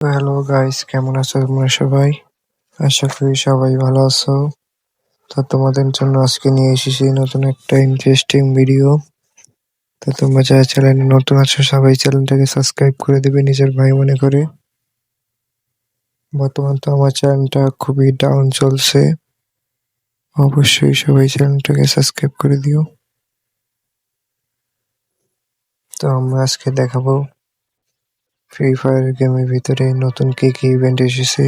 Hello guys, কেমন আছো তোমরা সবাই? আশা করি সবাই ভালো আছো। তো তোমাদের জন্য আজকে নিয়ে এসেছি নতুন একটা ইন্টারেস্টিং ভিডিও। তো তোমরা যারা চ্যানেলে নতুন আছো সবাই চ্যানেলটাকে সাবস্ক্রাইব করে দিবে নিজের ভাই মনে করে। বর্তমান তো আমার চ্যানেলটা খুবই ডাউন চলছে, অবশ্যই সবাই চ্যানেলটাকে সাবস্ক্রাইব করে দিও। তো আমরা আজকে দেখাবো ফ্রি ফায়ার গেমের ভিতরে নতুন কি কি ইভেন্ট এসেছে।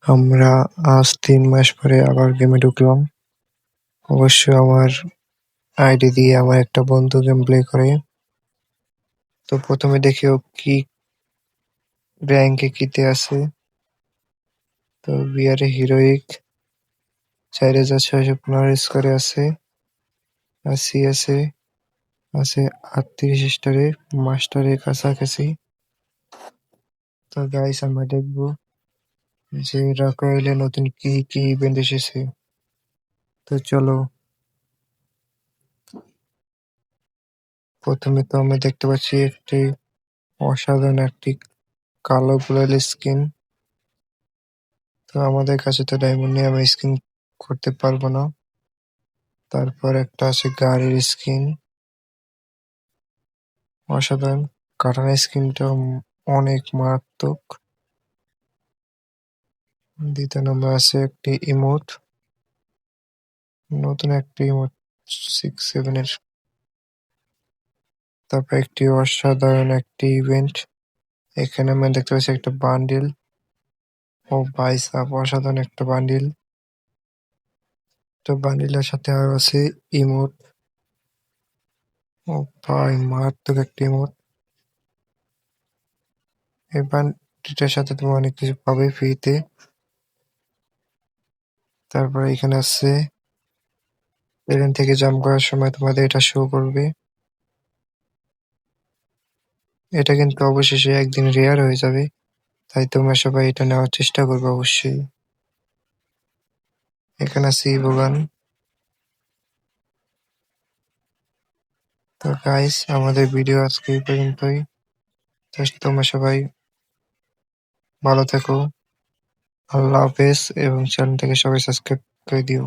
আমরা আজ 3 মাস পরে আবার গেমে ঢুকলাম। অবশ্যই আমার আইডি দিয়ে আমার একটা বন্ধু গেম প্লে করে। তো প্রথমে দেখি ও কি র্যাঙ্কে কিতে আছে। তো বিয়ারে হিরোইক 4615 স্কোরে আছে। আর সিএসএ আছে 38 স্টারে, মাস্টারের কাছাকাছি। তো গাইস আমরা দেখবো যে রকয়েলে নতুন কি কি ইভেন্ট এসেছে। তো চলো, প্রথমে তো আমরা দেখতে পাচ্ছি একটি অসাধারণ একটি কালো গোলাল স্কিন। তো আমাদের কাছে তো ডায়মন্ড নেই, আমরা স্কিন করতে পারবো না। তারপর একটা আছে গাড়ির স্কিন, অসাধারণ। কাটানা স্কিনটা অনেক মারাত্মক। দ্বিতীয় নম্বর আছে একটি ইমোট, নতুন একটি ইমোট 6-7 এর। তারপর একটি অসাধারণ একটি ইভেন্ট, এখানে আমরা দেখতে পাচ্ছি একটা বান্ডিল। ও বাইসাপ, অসাধারণ একটা বান্ডিল। তো বান্ডিলের সাথে আরো আছে ইমোট। ও ভাই, মারাত্মক একটা ইমোট। এই বান্ডিলটার সাথে তুমি অনেক কিছু পাবে ফ্রিতে। তারপরে এখানে আছে প্লেন থেকে জাম্প করার সময় তোমাদের এটা শো করবে। এটা কিন্তু অবশেষে একদিন রেয়ার হয়ে যাবে, তাই তোমরা সবাই এটা নেওয়ার চেষ্টা করবে অবশ্যই। এখানে আছে ইবোগান। তো গাইস, আমাদের ভিডিও আজকে এই পর্যন্তই। তো তোমরা সবাই ভালো থেকো, আল্লাহ হাফেজ, এবং চ্যানেলটাকে সবাই সাবস্ক্রাইব করে দিও।